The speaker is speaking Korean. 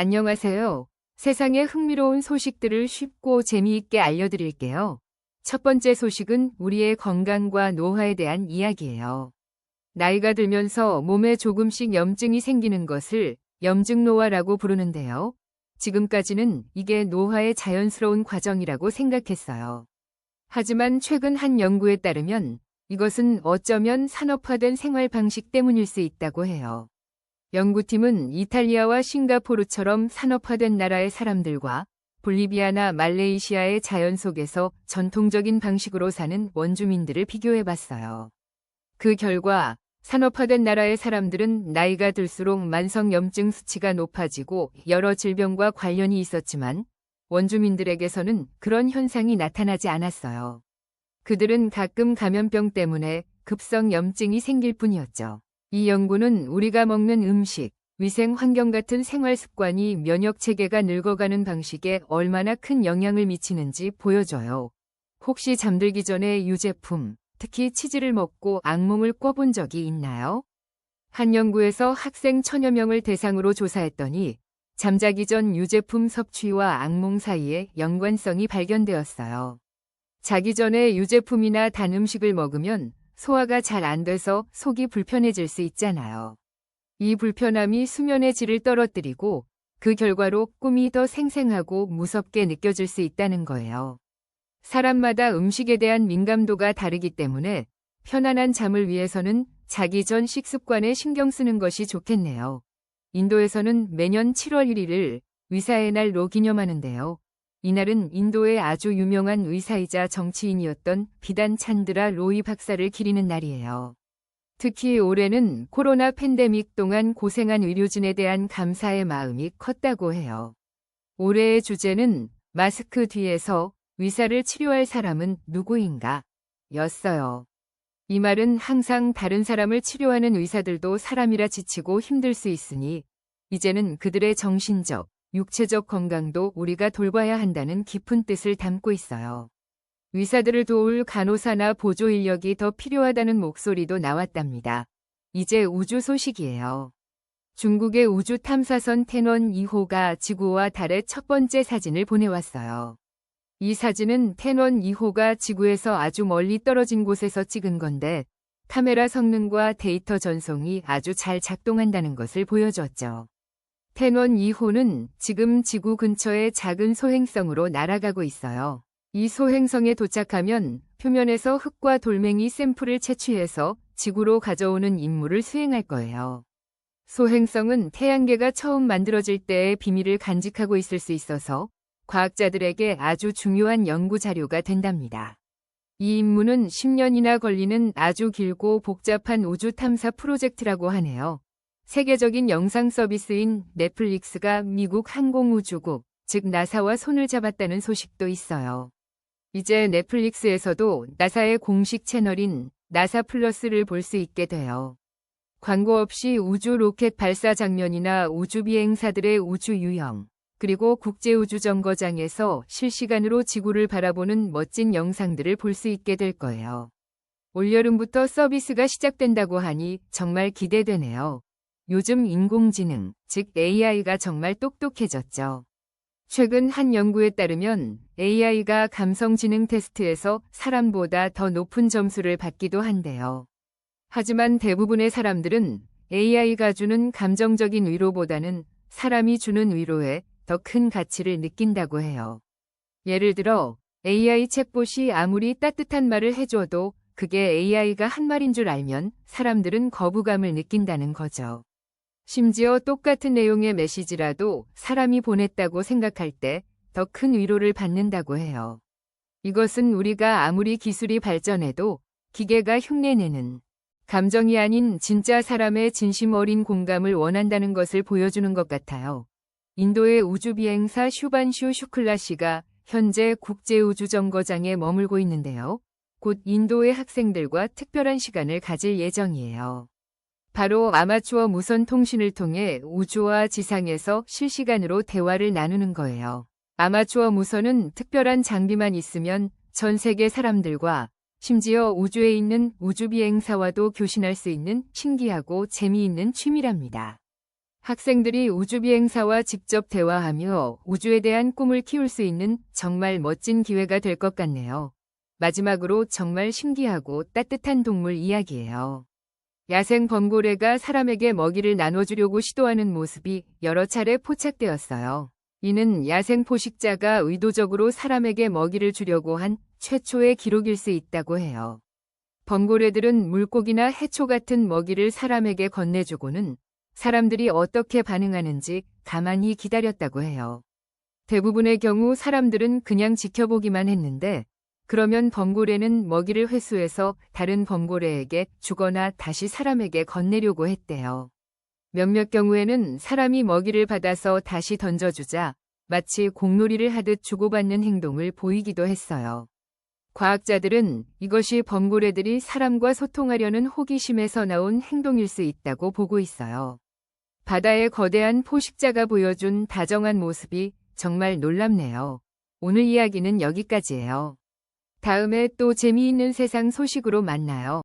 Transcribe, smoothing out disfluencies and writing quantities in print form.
안녕하세요. 세상의 흥미로운 소식들을 쉽고 재미있게 알려드릴게요. 첫 번째 소식은 우리의 건강과 노화에 대한 이야기예요. 나이가 들면서 몸에 조금씩 염증이 생기는 것을 염증노화라고 부르는데요. 지금까지는 이게 노화의 자연스러운 과정이라고 생각했어요. 하지만 최근 한 연구에 따르면 이것은 어쩌면 산업화된 생활 방식 때문일 수 있다고 해요. 연구팀은 이탈리아와 싱가포르처럼 산업화된 나라의 사람들과 볼리비아나 말레이시아의 자연 속에서 전통적인 방식으로 사는 원주민들을 비교해 봤어요. 그 결과 산업화된 나라의 사람들은 나이가 들수록 만성염증 수치가 높아지고 여러 질병과 관련이 있었지만 원주민들에게서는 그런 현상이 나타나지 않았어요. 그들은 가끔 감염병 때문에 급성 염증이 생길 뿐이었죠. 이 연구는 우리가 먹는 음식, 위생 환경 같은 생활 습관이 면역 체계가 늙어가는 방식에 얼마나 큰 영향을 미치는지 보여줘요. 혹시 잠들기 전에 유제품, 특히 치즈를 먹고 악몽을 꿔본 적이 있나요? 한 연구에서 학생 1000여 명을 대상으로 조사했더니 잠자기 전 유제품 섭취와 악몽 사이에 연관성이 발견되었어요. 자기 전에 유제품이나 단 음식을 먹으면 소화가 잘 안 돼서 속이 불편해질 수 있잖아요. 이 불편함이 수면의 질을 떨어뜨리고 그 결과로 꿈이 더 생생하고 무섭게 느껴질 수 있다는 거예요. 사람마다 음식에 대한 민감도가 다르기 때문에 편안한 잠을 위해서는 자기 전 식습관에 신경 쓰는 것이 좋겠네요. 인도에서는 매년 7월 1일을 의사의 날로 기념하는데요. 이날은 인도의 아주 유명한 의사이자 정치인이었던 비단 찬드라 로이 박사를 기리는 날이에요. 특히 올해는 코로나 팬데믹 동안 고생한 의료진에 대한 감사의 마음이 컸다고 해요. 올해의 주제는 마스크 뒤에서 의사를 치료할 사람은 누구인가? 였어요. 이 말은 항상 다른 사람을 치료하는 의사들도 사람이라 지치고 힘들 수 있으니 이제는 그들의 정신적, 육체적 건강도 우리가 돌봐야 한다는 깊은 뜻을 담고 있어요. 의사들을 도울 간호사나 보조 인력이 더 필요하다는 목소리도 나왔답니다. 이제 우주 소식이에요. 중국의 우주 탐사선 텐원 2호가 지구와 달의 첫 번째 사진을 보내왔어요. 이 사진은 텐원 2호가 지구에서 아주 멀리 떨어진 곳에서 찍은 건데 카메라 성능과 데이터 전송이 아주 잘 작동한다는 것을 보여줬죠. 텐원 2호는 지금 지구 근처의 작은 소행성으로 날아가고 있어요. 이 소행성에 도착하면 표면에서 흙과 돌멩이 샘플을 채취해서 지구로 가져오는 임무를 수행할 거예요. 소행성은 태양계가 처음 만들어질 때의 비밀을 간직하고 있을 수 있어서 과학자들에게 아주 중요한 연구 자료가 된답니다. 이 임무는 10년이나 걸리는 아주 길고 복잡한 우주 탐사 프로젝트라고 하네요. 세계적인 영상 서비스인 넷플릭스가 미국 항공우주국, 즉 나사와 손을 잡았다는 소식도 있어요. 이제 넷플릭스에서도 나사의 공식 채널인 나사 플러스를 볼 수 있게 돼요. 광고 없이 우주 로켓 발사 장면이나 우주 비행사들의 우주 유형, 그리고 국제우주정거장에서 실시간으로 지구를 바라보는 멋진 영상들을 볼 수 있게 될 거예요. 올여름부터 서비스가 시작된다고 하니 정말 기대되네요. 요즘 인공지능, 즉 AI가 정말 똑똑해졌죠. 최근 한 연구에 따르면 AI가 감성지능 테스트에서 사람보다 더 높은 점수를 받기도 한대요. 하지만 대부분의 사람들은 AI가 주는 감정적인 위로보다는 사람이 주는 위로에 더 큰 가치를 느낀다고 해요. 예를 들어 AI 챗봇이 아무리 따뜻한 말을 해줘도 그게 AI가 한 말인 줄 알면 사람들은 거부감을 느낀다는 거죠. 심지어 똑같은 내용의 메시지라도 사람이 보냈다고 생각할 때 더 큰 위로를 받는다고 해요. 이것은 우리가 아무리 기술이 발전해도 기계가 흉내내는 감정이 아닌 진짜 사람의 진심 어린 공감을 원한다는 것을 보여주는 것 같아요. 인도의 우주비행사 슈반슈 슈클라 씨가 현재 국제우주정거장에 머물고 있는데요. 곧 인도의 학생들과 특별한 시간을 가질 예정이에요. 바로 아마추어 무선 통신을 통해 우주와 지상에서 실시간으로 대화를 나누는 거예요. 아마추어 무선은 특별한 장비만 있으면 전 세계 사람들과 심지어 우주에 있는 우주비행사와도 교신할 수 있는 신기하고 재미있는 취미랍니다. 학생들이 우주비행사와 직접 대화하며 우주에 대한 꿈을 키울 수 있는 정말 멋진 기회가 될 것 같네요. 마지막으로 정말 신기하고 따뜻한 동물 이야기예요. 야생 범고래가 사람에게 먹이를 나눠주려고 시도하는 모습이 여러 차례 포착되었어요. 이는 야생 포식자가 의도적으로 사람에게 먹이를 주려고 한 최초의 기록일 수 있다고 해요. 범고래들은 물고기나 해초 같은 먹이를 사람에게 건네주고는 사람들이 어떻게 반응하는지 가만히 기다렸다고 해요. 대부분의 경우 사람들은 그냥 지켜보기만 했는데, 그러면 범고래는 먹이를 회수해서 다른 범고래에게 주거나 다시 사람에게 건네려고 했대요. 몇몇 경우에는 사람이 먹이를 받아서 다시 던져주자 마치 공놀이를 하듯 주고받는 행동을 보이기도 했어요. 과학자들은 이것이 범고래들이 사람과 소통하려는 호기심에서 나온 행동일 수 있다고 보고 있어요. 바다의 거대한 포식자가 보여준 다정한 모습이 정말 놀랍네요. 오늘 이야기는 여기까지예요. 다음에 또 재미있는 세상 소식으로 만나요.